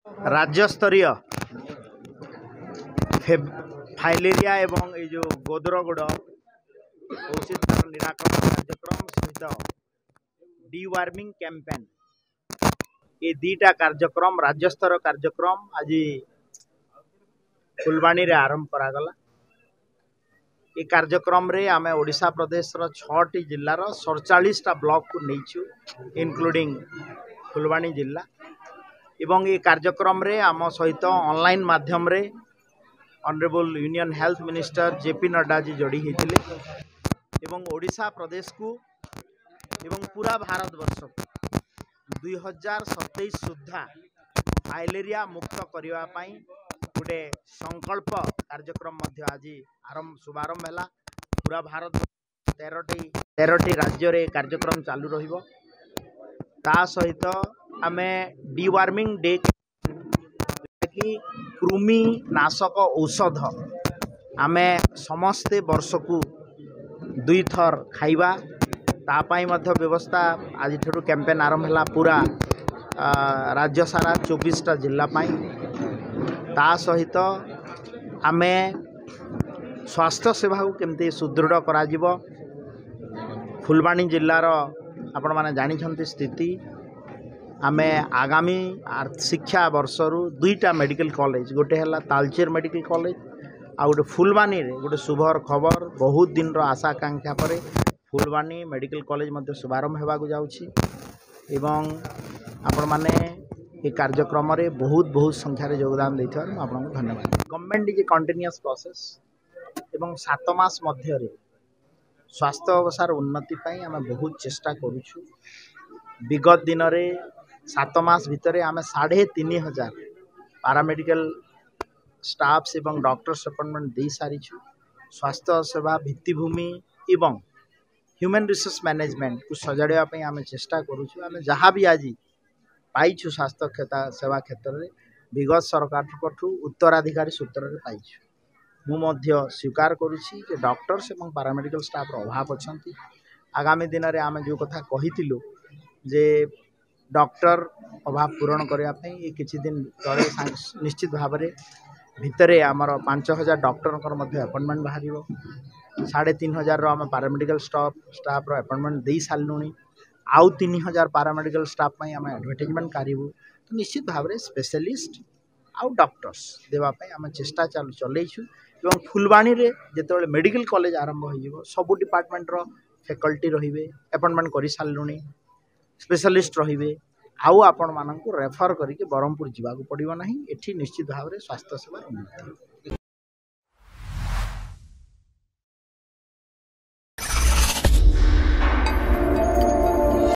राज्य स्तरीय फाइलेरिया एवं ये जो गोदरगोड़ औषध निराकरण कार्यक्रम सहित डीवार्मिंग कैंपेन ये दीटा कार्यक्रम राज्य स्तर कार्यक्रम आज फुलवाणी रे आरंभ करागला। ये कार्यक्रम रे आमे ओडिशा प्रदेश रो 6टी जिल्ला रो 47टा ब्लॉक को नहींचु इंक्लूडिंग फुलवाणी जिला एवं ये कार्यक्रम रे आम सहित ऑनलाइन माध्यम रे honourable union health minister JP Nadda ji जोड़ी होते एवं ओडिशा प्रदेश को एवं पूरा भारत वर्ष को 2027 सुधा फाइलेरिया मुक्त करने गोटे संकल्प कार्यक्रम आज आरंभ शुभारंभ है। पूरा भारत 13टी राज्य रे कार्यक्रम चालू रहिबो। ता सहित आमे डीवार्मिंग डे कि कृमि नाशक औषध आमे समस्ते वर्ष को 2 थर खाइबा तापाई मध्य व्यवस्था आज ठरू कैंपेन आरंभ है पूरा राज्य सारा 24टा जिला पाई। ता सहित आमे स्वास्थ्य सेवा को केमती सुदृढ़ करा जिवो। फुलवाणी जिल्लार आपण माने जानिछंती स्थिति आमे आगामी शिक्षा वर्षरु 2टा मेडिकल कॉलेज गोटे है तालचेर मेडिकल कॉलेज आ गोटे फुलवाणी रे गोटे शुभर खबर बहुत दिन रो आशा आकांक्षा पर फुलवाणी मेडिकल कॉलेज मध्य शुभारंभ होगा जाउछि एवं आपण माने ये कार्यक्रम रे बहुत संख्या रे योगदान देथिबार आपन को धन्यवाद। Government is a continuous process एवं 7 मास मध्य रे स्वास्थ्य अवस्थार उन्नति पाई आमे बहुत चेष्टा करूछु। विगत दिन रे 7 मास भितर आम 3500 पारामेडिकल स्टाफ्स एवं डॉक्टर्स अपॉइंटमेंट दे सारी स्वास्थ्य सेवा भित्तिभूमि एवं ह्यूमन रिसोर्स मैनेजमेंट को सजाड़ा आम चेष्टा करूँ। आम जहाँ भी आज पाइछु स्वास्थ्य सेवा क्षेत्र में विगत सरकार उत्तराधिकारी सूत्र में पाइछु। मु स्वीकार करुछि कि डॉक्टर्स एवं पारामेडिकल स्टाफ अभाव अच्छा। आगामी दिन में आम जो कथा कहिथिलु जे डॉक्टर अभाव पूरण करने ये किसी दिन तले निश्चित भाव में भितर आमर 5000 डॉक्टर अपॉइंटमेंट बाहर 3500 आम पारामेडिकल स्टाफ अपॉइंटमेंट दे सारूँ। आउ 3000 पारामेडिकल स्टाफ आम एडवर्टाइजमेंट करूँ। तो निश्चित भाव में स्पेशलिस्ट आउ डॉक्टर्स देवाई आम चेष्टा चलैछु एवं फुलवाणी रे जेतेबेले मेडिकल कॉलेज आरंभ हो सबू डिपार्टमेंट रो फैकल्टी रहिबे अपॉइंटमेंट कर सारूँ स्पेशलिस्ट रहिबे आउ आपण मानक रेफर करके ब्रह्मपुर जावाक पड़ो ना। एठी निश्चित भाव में स्वास्थ्य सेवा उन्नति।